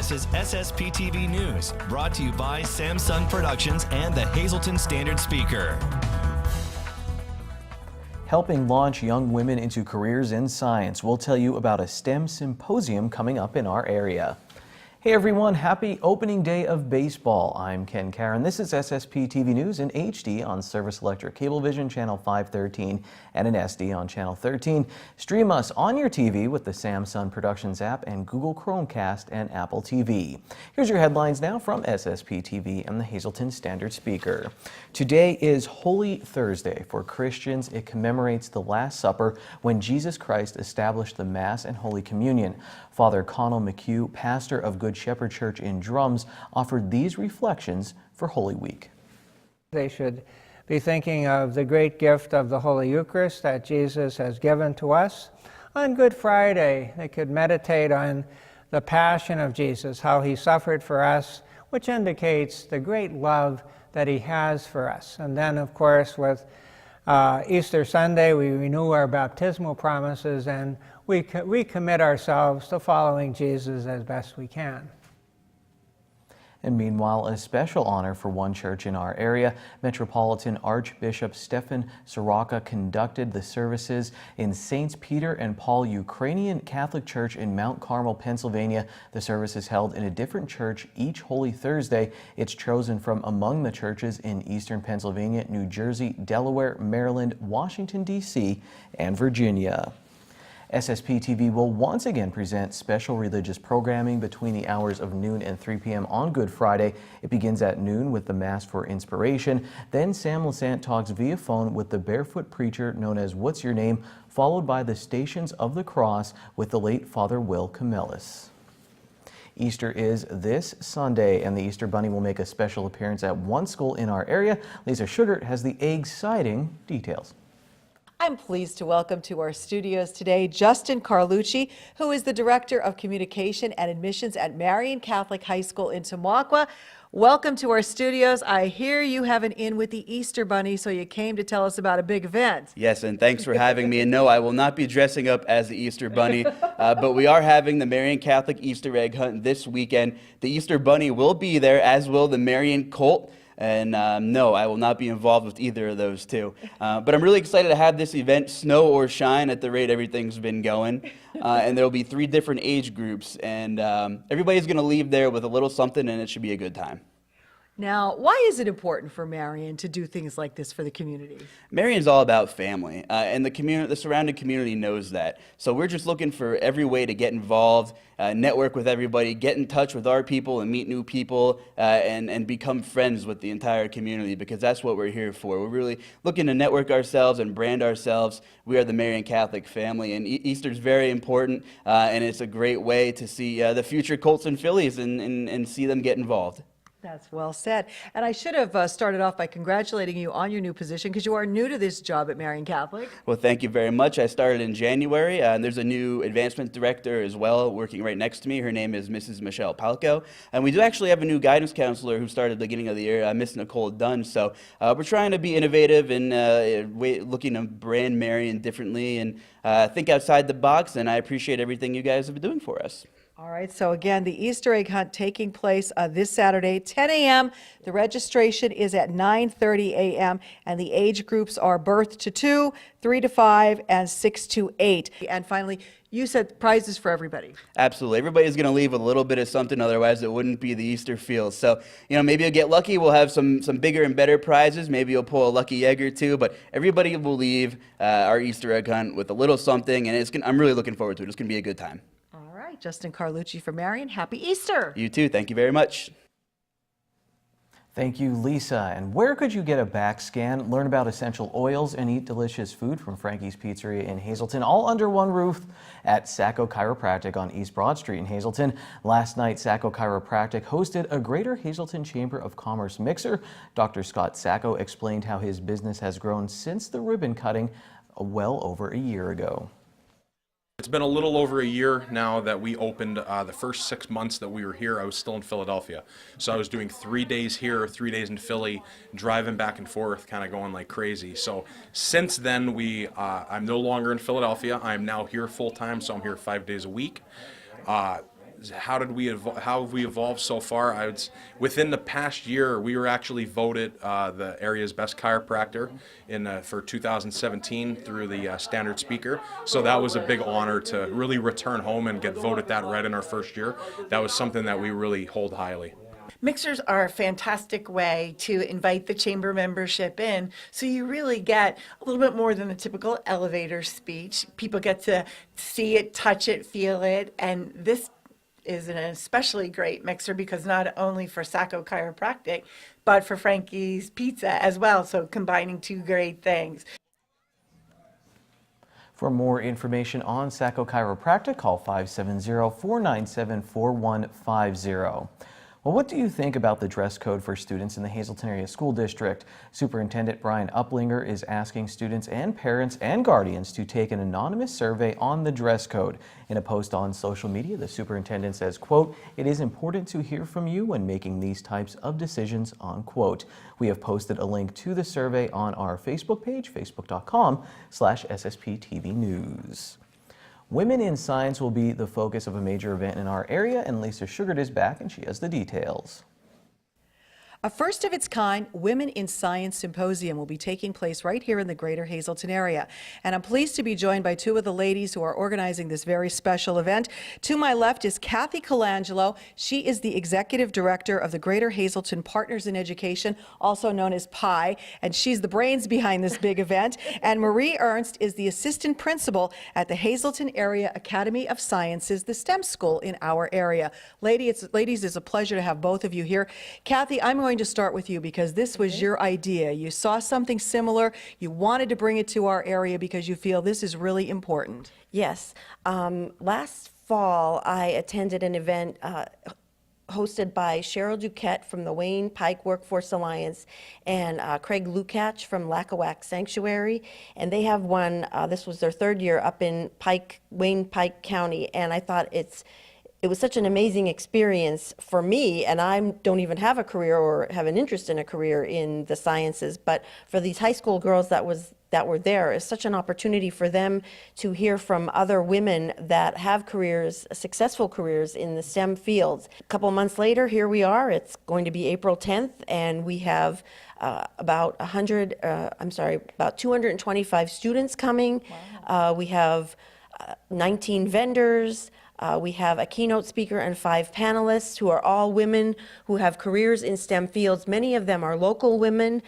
This is SSPTV News, brought to you by Samsung Productions and the Hazleton Standard Speaker. Helping launch young women into careers in science, we'll tell you about a STEM symposium coming up in our area. Hey everyone, happy opening day of baseball. I'm Ken Karen. This is SSPTV News in HD on Service Electric Cablevision Channel 513 and in SD on Channel 13. Stream us on your TV with the Samsung Productions app and Google Chromecast and Apple TV. Here's your headlines now from SSPTV and the Hazleton Standard Speaker. Today is Holy Thursday. For Christians, it commemorates the Last Supper when Jesus Christ established the Mass and Holy Communion. Father Connell McHugh, pastor of Good Shepherd Church in Drums, offered these reflections for Holy Week. They should be thinking of the great gift of the Holy Eucharist that Jesus has given to us. On Good Friday, they could meditate on the passion of Jesus, how he suffered for us, which indicates the great love that he has for us. And then, of course, with Easter Sunday, we renew our baptismal promises and we commit ourselves to following Jesus as best we can. And meanwhile, a special honor for one church in our area. Metropolitan Archbishop Stefan Soroka conducted the services in Saints Peter and Paul Ukrainian Catholic Church in Mount Carmel, Pennsylvania. The service is held in a different church each Holy Thursday. It's chosen from among the churches in eastern Pennsylvania, New Jersey, Delaware, Maryland, Washington, D.C., and Virginia. SSPTV will once again present special religious programming between the hours of noon and 3 p.m. on Good Friday. It begins at noon with the Mass for Inspiration. Then Sam Lassant talks via phone with the barefoot preacher known as What's Your Name, followed by the Stations of the Cross with the late Father Will Camellis. Easter is this Sunday, and the Easter Bunny will make a special appearance at one school in our area. Lisa Sugart has the exciting details. I'm pleased to welcome to our studios today Justin Carlucci, who is the Director of Communication and Admissions at Marian Catholic High School in Tamaqua. Welcome to our studios. I hear you have an in with the Easter Bunny, so you came to tell us about a big event. Yes, and thanks for having me. And no, I will not be dressing up as the Easter Bunny, but we are having the Marian Catholic Easter egg hunt this weekend. The Easter Bunny will be there, as will the Marian Colt. And no, I will not be involved with either of those two. But I'm really excited to have this event, snow or shine, at the rate everything's been going. And there will be 3 different age groups. And everybody's going to leave there with a little something, and it should be a good time. Now, why is it important for Marian to do things like this for the community? Marian's all about family, and the surrounding community knows that. So we're just looking for every way to get involved, network with everybody, get in touch with our people and meet new people, and become friends with the entire community, because that's what we're here for. We're really looking to network ourselves and brand ourselves. We are the Marian Catholic family, and Easter's very important, and it's a great way to see the future Colts and Phillies and see them get involved. That's well said. And I should have started off by congratulating you on your new position, because you are new to this job at Marian Catholic. Well, thank you very much. I started in January, and there's a new advancement director as well working right next to me. Her name is Mrs. Michelle Palco. And we do actually have a new guidance counselor who started at the beginning of the year, Miss Nicole Dunn. So we're trying to be innovative and looking to brand Marian differently and think outside the box, and I appreciate everything you guys have been doing for us. All right, so again, the Easter egg hunt taking place this Saturday, 10 a.m. The registration is at 9:30 a.m. and the age groups are birth to 2, 3 to 5, and 6 to 8. And finally, you said prizes for everybody. Absolutely. Everybody's going to leave with a little bit of something, otherwise it wouldn't be the Easter field. So, maybe you'll get lucky. We'll have some bigger and better prizes. Maybe you'll pull a lucky egg or two, but everybody will leave our Easter egg hunt with a little something, and I'm really looking forward to it. It's going to be a good time. Justin Carlucci for Marian. Happy Easter. You too. Thank you very much. Thank you, Lisa. And where could you get a back scan, learn about essential oils, and eat delicious food from Frankie's Pizzeria in Hazleton, all under one roof at Sacco Chiropractic on East Broad Street in Hazleton? Last night, Sacco Chiropractic hosted a Greater Hazleton Chamber of Commerce mixer. Dr. Scott Sacco explained how his business has grown since the ribbon cutting well over a year ago. It's been a little over a year now that we opened. The first 6 months that we were here, I was still in Philadelphia. So I was doing 3 days here, 3 days in Philly, driving back and forth, kind of going like crazy. So since then, I'm no longer in Philadelphia. I'm now here full time, so I'm here 5 days a week. how have we evolved so far? Within the past year, we were actually voted the area's best chiropractor for 2017 through the Standard Speaker. So that was a big honor to really return home and get voted that right in our first year. That was something that we really hold highly. Mixers are a fantastic way to invite the chamber membership in, so you really get a little bit more than the typical elevator speech. People get to see it, touch it, feel it, and this is an especially great mixer because not only for Sacco Chiropractic, but for Frankie's Pizza as well, so combining two great things. For more information on Sacco Chiropractic, call 570-497-4150. Well, what do you think about the dress code for students in the Hazleton Area School District? Superintendent Brian Uplinger is asking students and parents and guardians to take an anonymous survey on the dress code. In a post on social media, the superintendent says, quote, "It is important to hear from you when making these types of decisions," unquote. We have posted a link to the survey on our Facebook page, facebook.com/SSPTV News. Women in Science will be the focus of a major event in our area, and Lisa Sugart is back and she has the details. A first of its kind Women in Science Symposium will be taking place right here in the greater Hazleton area. And I'm pleased to be joined by two of the ladies who are organizing this very special event. To my left is Kathy Colangelo. She is the Executive Director of the Greater Hazleton Partners in Education, also known as PI, and she's the brains behind this big event. And Marie Ernst is the Assistant Principal at the Hazleton Area Academy of Sciences, the STEM school in our area. Ladies, it's a pleasure to have both of you here. Kathy, I'm going to start with you because this was your idea. You saw something similar. You wanted to bring it to our area because you feel this is really important. Yes. Last fall, I attended an event hosted by Cheryl Duquette from the Wayne Pike Workforce Alliance and Craig Lukács from Lackawanna Sanctuary. And they have one, this was their third year up in Wayne Pike County. And I thought it was such an amazing experience for me, and I don't even have a career or have an interest in a career in the sciences, but for these high school girls that were there, it's such an opportunity for them to hear from other women that have careers, successful careers in the STEM fields. A couple months later, here we are. It's going to be April 10th, and we have about 225 students coming. Wow. We have 19 vendors. We have a keynote speaker and 5 panelists who are all women who have careers in STEM fields. Many of them are local women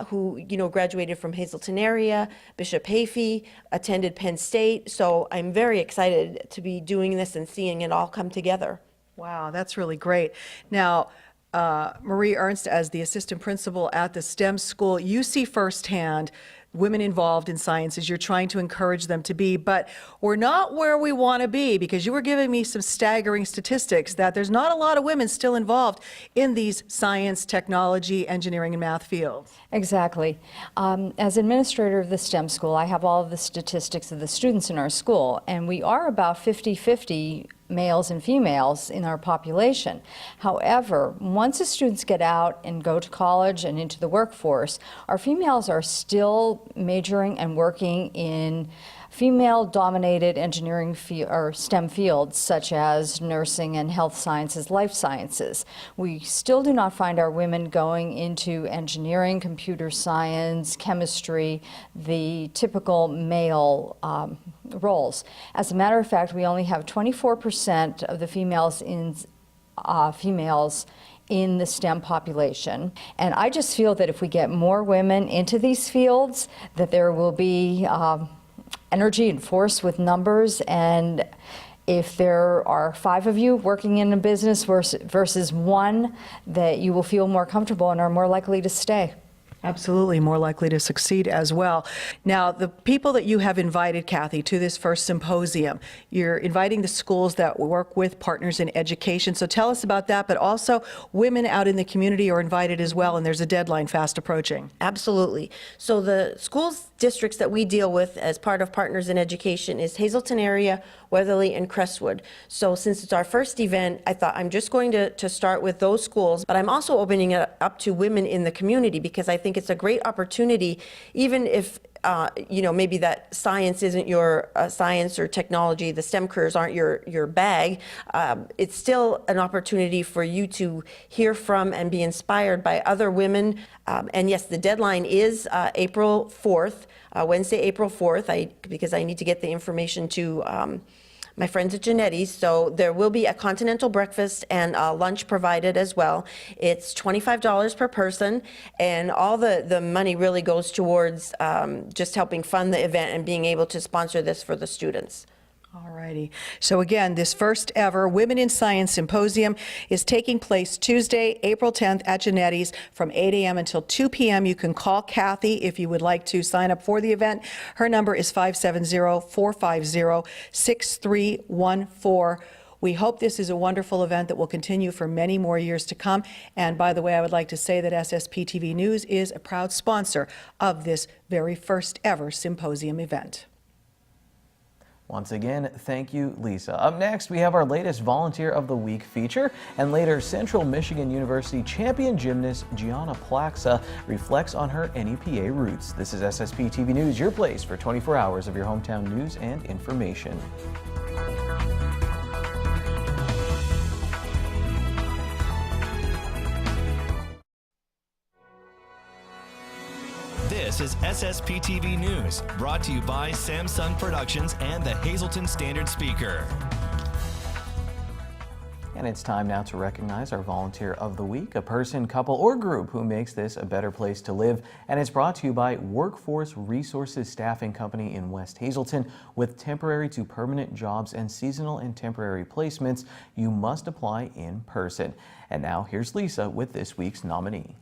who, graduated from Hazleton area. Bishop Hafey attended Penn State. So I'm very excited to be doing this and seeing it all come together. Wow, that's really great. Now, Marie Ernst, as the assistant principal at the STEM school, you see firsthand women involved in sciences. You're trying to encourage them to be, but we're not where we want to be because you were giving me some staggering statistics that there's not a lot of women still involved in these science, technology, engineering, and math fields. Exactly. As administrator of the STEM school, I have all of the statistics of the students in our school, and we are about 50-50 males and females in our population. However, once the students get out and go to college and into the workforce, our females are still majoring and working in female-dominated engineering or STEM fields such as nursing and health sciences, life sciences. We still do not find our women going into engineering, computer science, chemistry, the typical male roles. As a matter of fact, we only have 24% of the females in the STEM population. And I just feel that if we get more women into these fields, that there will be energy and force with numbers, and if there are 5 of you working in a business versus 1, that you will feel more comfortable and are more likely to stay. Absolutely, more likely to succeed as well. Now, the people that you have invited, Kathy, to this first symposium, you're inviting the schools that work with Partners in Education. So tell us about that, but also women out in the community are invited as well, and there's a deadline fast approaching. Absolutely. So the schools districts that we deal with as part of Partners in Education is Hazleton area, Weatherly, and Crestwood. So since it's our first event, I thought I'm just going to start with those schools, but I'm also opening it up to women in the community because I think think it's a great opportunity, even if you know, maybe that science isn't your science or technology, the STEM careers aren't your bag. It's still an opportunity for you to hear from and be inspired by other women. And yes, the deadline is April 4th, Wednesday, April 4th, because I need to get the information to my friends at Genetti's. So there will be a continental breakfast and lunch provided as well. It's $25 per person, and all the money really goes towards just helping fund the event and being able to sponsor this for the students. All righty. So again, this first ever Women in Science Symposium is taking place Tuesday, April 10th at Genetti's from 8 a.m. until 2 p.m. You can call Kathy if you would like to sign up for the event. Her number is 570-450-6314. We hope this is a wonderful event that will continue for many more years to come. And by the way, I would like to say that SSPTV News is a proud sponsor of this very first ever symposium event. Once again, thank you, Lisa. Up next, we have our latest Volunteer of the Week feature, and later, Central Michigan University champion gymnast Gianna Plaxa reflects on her NEPA roots. This is SSPTV News, your place for 24 hours of your hometown news and information. This is SSPTV News, brought to you by Samsung Productions and the Hazleton Standard Speaker. And it's time now to recognize our Volunteer of the Week, a person, couple, or group who makes this a better place to live. And it's brought to you by Workforce Resources Staffing Company in West Hazleton. With temporary to permanent jobs and seasonal and temporary placements, you must apply in person. And now here's Lisa with this week's nominee.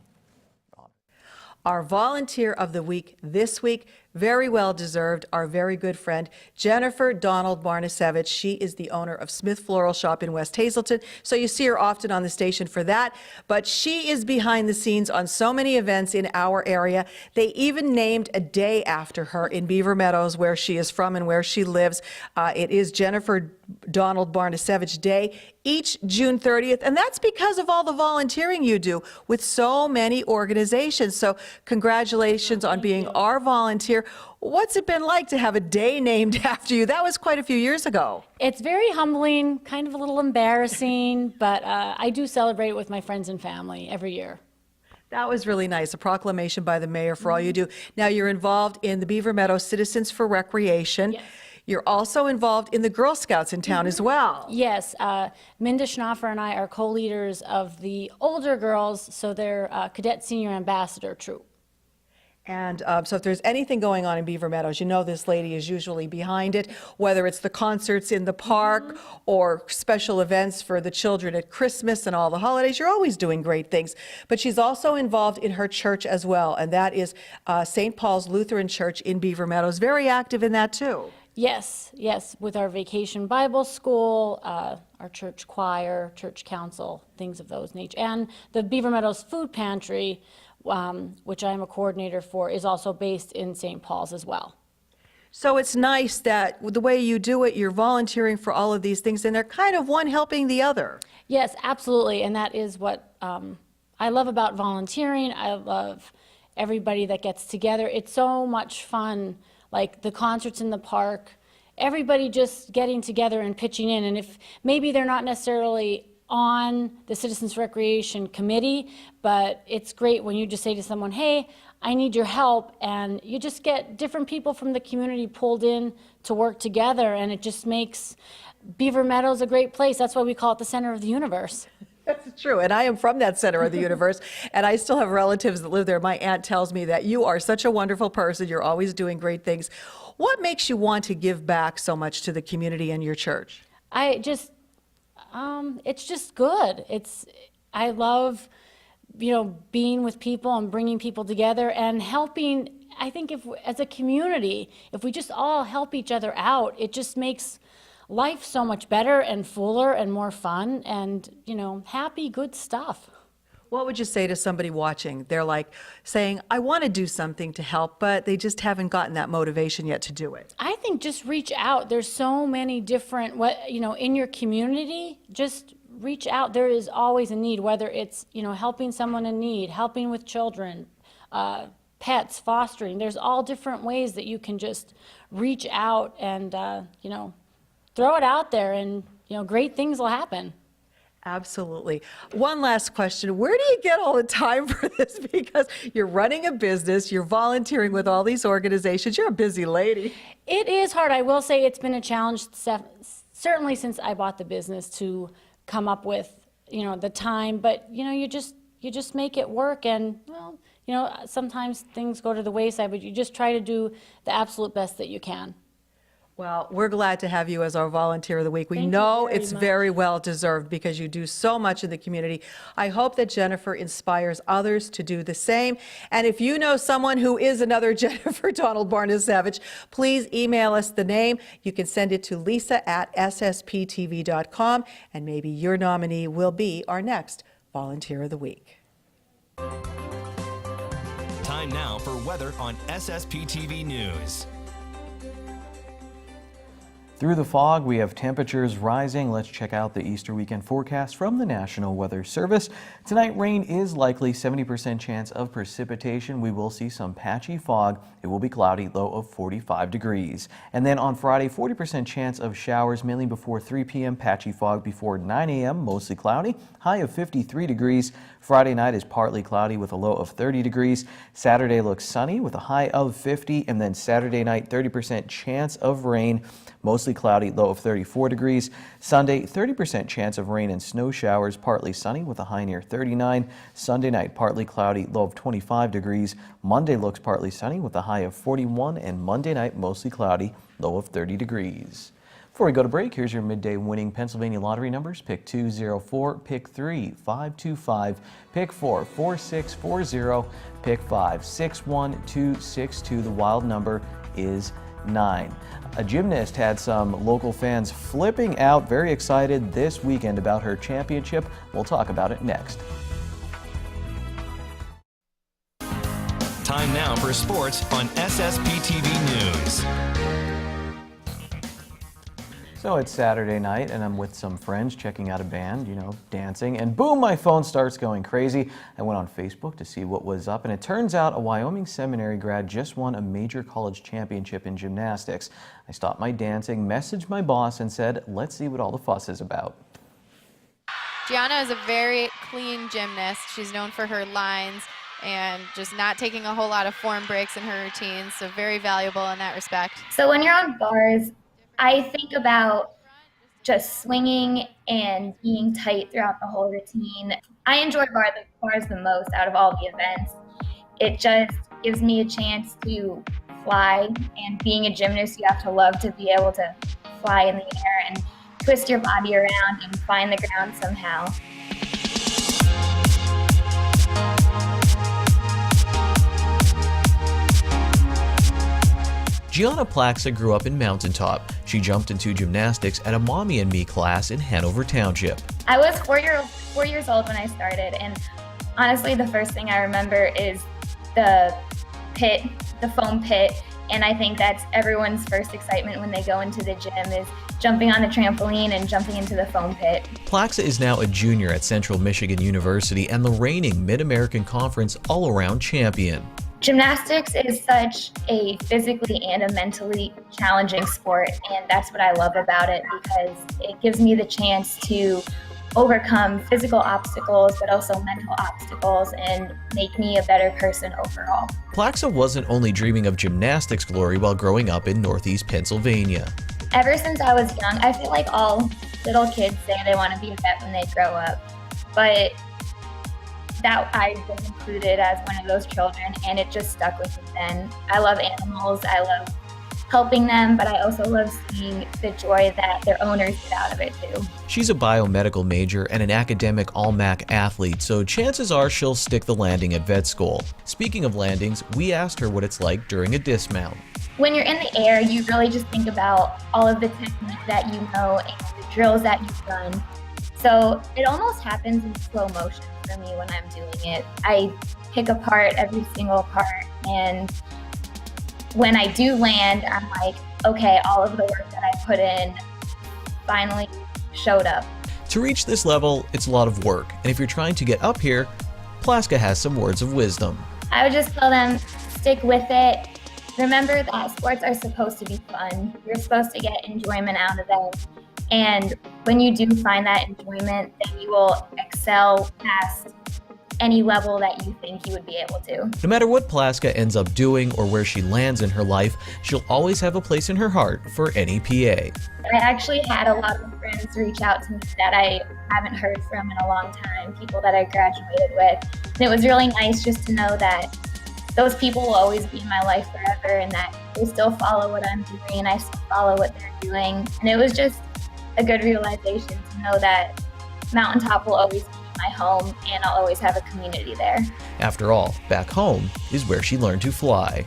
Our Volunteer of the Week this week, very well deserved, our very good friend, Jennifer Donald Barnasevich. She is the owner of Smith Floral Shop in West Hazleton, so you see her often on the station for that. But she is behind the scenes on so many events in our area. They even named a day after her in Beaver Meadows, where she is from and where she lives. It is Jennifer Donald Barnasevich Day each June 30th, and that's because of all the volunteering you do with so many organizations. So congratulations on being our volunteer. What's it been like to have a day named after you? That was quite a few years ago. It's very humbling, kind of a little embarrassing, but I do celebrate it with my friends and family every year. That was really nice, a proclamation by the mayor for all you do. Now you're involved in the Beaver Meadows Citizens for Recreation. Yes. You're also involved in the Girl Scouts in town as well. Yes, Minda Schnoffer and I are co-leaders of the older girls, so they're Cadet Senior Ambassador troop. And so if there's anything going on in Beaver Meadows, you know this lady is usually behind it, whether it's the concerts in the park or special events for the children at Christmas and all the holidays. You're always doing great things. But she's also involved in her church as well, and that is St. Paul's Lutheran Church in Beaver Meadows. Very active in that too. Yes, yes, with our Vacation Bible School, our church choir, church council, things of those nature. And the Beaver Meadows Food Pantry, which I am a coordinator for, is also based in St. Paul's as well. So it's nice that the way you do it, you're volunteering for all of these things, and they're kind of one helping the other. Yes, absolutely, and that is what I love about volunteering. I love everybody that gets together. It's so much fun, like the concerts in the park, everybody just getting together and pitching in. And if maybe they're not necessarily on the Citizens Recreation Committee, but it's great when you just say to someone, hey, I need your help, and you just get different people from the community pulled in to work together, and it just makes Beaver Meadows a great place. That's why we call it the center of the universe. That's true, and I am from that center of the universe, and I still have relatives that live there. My aunt tells me that you are such a wonderful person. You're always doing great things. What makes you want to give back so much to the community and your church? It's just good. I love, being with people and bringing people together and helping. I think as a community, if we just all help each other out, it just makes life so much better and fuller and more fun and, happy, good stuff. What would you say to somebody watching? They're like saying, I want to do something to help, but they just haven't gotten that motivation yet to do it. I think just reach out. There's so many different, in your community, just reach out. There is always a need, whether it's, helping someone in need, helping with children, pets, fostering. There's all different ways that you can just reach out and, you know, throw it out there, and, you know, great things will happen. Absolutely. One last question. Where do you get all the time for this? Because you're running a business, you're volunteering with all these organizations, you're a busy lady. It is hard. I will say it's been a challenge, certainly since I bought the business, to come up with, you know, the time. But, you know, you just make it work, and, well, you know, sometimes things go to the wayside, but you just try to do the absolute best that you can. Well, we're glad to have you as our Volunteer of the Week. We Thank you know very it's much. very well deserved because you do so much in the community. I hope that Jennifer inspires others to do the same. And if you know someone who is another Jennifer Donald Barnes-Savage, please email us the name. You can send it to lisa@ssptv.com, and maybe your nominee will be our next Volunteer of the Week. Time now for weather on SSPTV News. Through the fog, we have temperatures rising. Let's check out the Easter weekend forecast from the National Weather Service. Tonight, rain is likely, 70% chance of precipitation. We will see some patchy fog. It will be cloudy, low of 45 degrees. And then on Friday, 40% chance of showers, mainly before 3 p.m., patchy fog before 9 a.m., mostly cloudy, high of 53 degrees. Friday night is partly cloudy with a low of 30 degrees. Saturday looks sunny with a high of 50, and then Saturday night, 30% chance of rain, mostly cloudy, low of 34 degrees. Sunday, 30% chance of rain and snow showers, partly sunny with a high near 39. Sunday night, partly cloudy, low of 25 degrees. Monday looks partly sunny with a high of 41, and Monday night, mostly cloudy, low of 30 degrees. Before we go to break, here's your midday winning Pennsylvania lottery numbers. Pick 204, pick 3, 525, pick 4, 4640, pick 5, 61262. The wild number is 9. A gymnast had some local fans flipping out, very excited this weekend about her championship. We'll talk about it next. Time now for sports on SSPTV News. So it's Saturday night and I'm with some friends checking out a band, you know, dancing, and boom, my phone starts going crazy. I went on Facebook to see what was up, and it turns out a Wyoming seminary grad just won a major college championship in gymnastics. I stopped my dancing, messaged my boss, and said, let's see what all the fuss is about. Gianna is a very clean gymnast. She's known for her lines and just not taking a whole lot of form breaks in her routines, so very valuable in that respect. So when you're on bars, I think about just swinging and being tight throughout the whole routine. I enjoy bars the most out of all the events. It just gives me a chance to fly, and being a gymnast, you have to love to be able to fly in the air and twist your body around and find the ground somehow. Gianna Plaxa grew up in Mountaintop. She jumped into gymnastics at a Mommy and Me class in Hanover Township. I was four years old when I started, and honestly, the first thing I remember is the pit, the foam pit, and I think that's everyone's first excitement when they go into the gym is jumping on the trampoline and jumping into the foam pit. Plaxa is now a junior at Central Michigan University and the reigning Mid-American Conference all-around champion. Gymnastics is such a physically and a mentally challenging sport, and that's what I love about it, because it gives me the chance to overcome physical obstacles, but also mental obstacles, and make me a better person overall. Plaxa wasn't only dreaming of gymnastics glory while growing up in Northeast Pennsylvania. Ever since I was young, I feel like all little kids say they want to be a vet when they grow up, but that I was included as one of those children, and it just stuck with me then. I love animals, I love helping them, but I also love seeing the joy that their owners get out of it too. She's a biomedical major and an academic all-MAC athlete, so chances are she'll stick the landing at vet school. Speaking of landings, we asked her what it's like during a dismount. When you're in the air, you really just think about all of the technique that you know and the drills that you've done. So it almost happens in slow motion for me when I'm doing it. I pick apart every single part, and when I do land, I'm like, okay, all of the work that I put in finally showed up. To reach this level, it's a lot of work, and if you're trying to get up here, Plaska has some words of wisdom. I would just tell them, stick with it. Remember that sports are supposed to be fun. You're supposed to get enjoyment out of them. And when you do find that enjoyment, then you will excel past any level that you think you would be able to. No matter what Plaska ends up doing or where she lands in her life, she'll always have a place in her heart for NEPA. I actually had a lot of friends reach out to me that I haven't heard from in a long time, people that I graduated with. And it was really nice just to know that those people will always be in my life forever and that they still follow what I'm doing and I still follow what they're doing. And it was just a good realization to know that Mountaintop will always be my home and I'll always have a community there. After all, back home is where she learned to fly.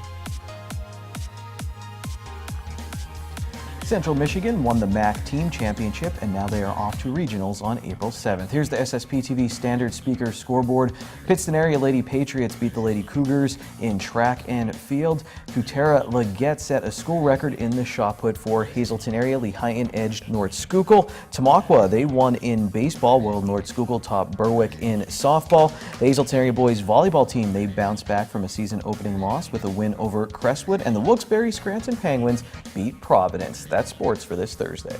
Central Michigan won the MAC Team Championship, and now they are off to regionals on April 7th. Here's the SSPTV Standard Speaker scoreboard. Pittston area Lady Patriots beat the Lady Cougars in track and field. Kutera Leggett set a school record in the shot put for Hazelton area. Lehighton edged North Schuylkill. Tamaqua, they won in baseball, while North Schuylkill topped Berwick in softball. The Hazelton area boys volleyball team, they bounced back from a season opening loss with a win over Crestwood, and the Wilkes-Barre Scranton Penguins beat Providence. That's sports for this Thursday.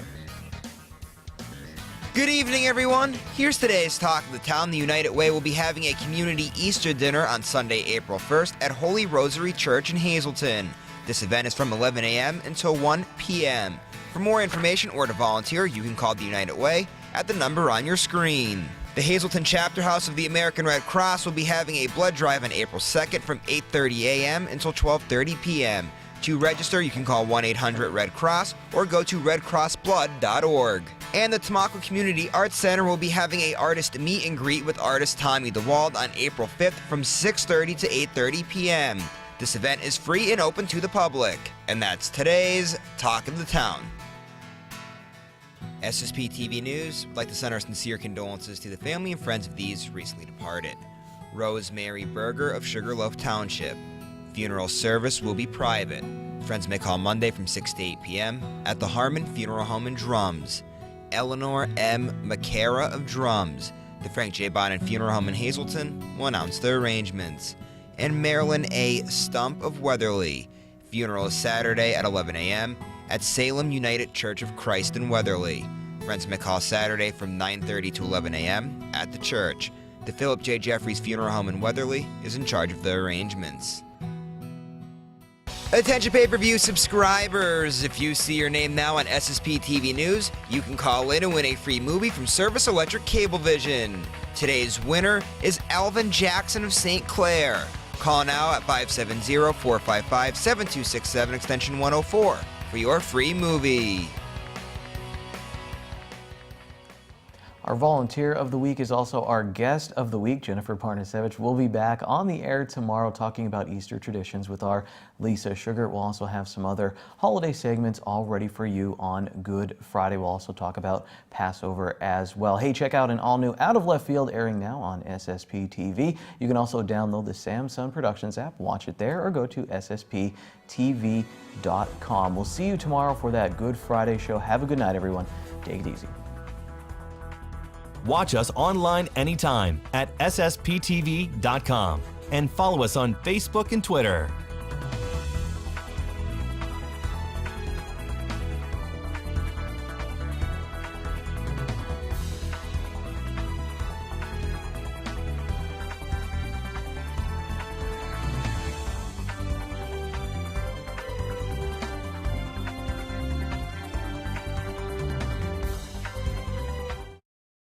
Good evening, everyone. Here's today's talk of the town. The United Way will be having a community Easter dinner on Sunday, April 1st at Holy Rosary Church in Hazelton. This event is from 11 a.m. until 1 p.m. For more information or to volunteer, you can call the United Way at the number on your screen. The Hazelton Chapter House of the American Red Cross will be having a blood drive on April 2nd from 8:30 a.m. until 12:30 p.m. To register, you can call 1-800-RED-CROSS or go to redcrossblood.org. And the Tamaqua Community Arts Center will be having an artist meet and greet with artist Tommy DeWald on April 5th from 6:30 to 8:30 p.m. This event is free and open to the public. And that's today's Talk of the Town. SSPTV News would like to send our sincere condolences to the family and friends of these recently departed. Rosemary Berger of Sugarloaf Township. Funeral service will be private. Friends may call Monday from 6 to 8 p.m. at the Harmon Funeral Home in Drums. Eleanor M. McCara of Drums. The Frank J. Bonin Funeral Home in Hazelton will announce their arrangements. And Marilyn A. Stump of Weatherly. Funeral is Saturday at 11 a.m. at Salem United Church of Christ in Weatherly. Friends may call Saturday from 9:30 to 11 a.m. at the church. The Philip J. Jeffries Funeral Home in Weatherly is in charge of the arrangements. Attention pay-per-view subscribers, if you see your name now on SSPTV News, you can call in and win a free movie from Service Electric Cablevision. Today's winner is Alvin Jackson of St. Clair. Call now at 570-455-7267 extension 104 for your free movie. Our volunteer of the week is also our guest of the week. Jennifer Parnasevich will be back on the air tomorrow talking about Easter traditions with our Lisa Sugar. We'll also have some other holiday segments all ready for you on Good Friday. We'll also talk about Passover as well. Hey, check out an all-new Out of Left Field airing now on SSPTV. You can also download the Samsung Productions app, watch it there, or go to SSPTV.com. We'll see you tomorrow for that Good Friday show. Have a good night, everyone. Take it easy. Watch us online anytime at SSPTV.com and follow us on Facebook and Twitter.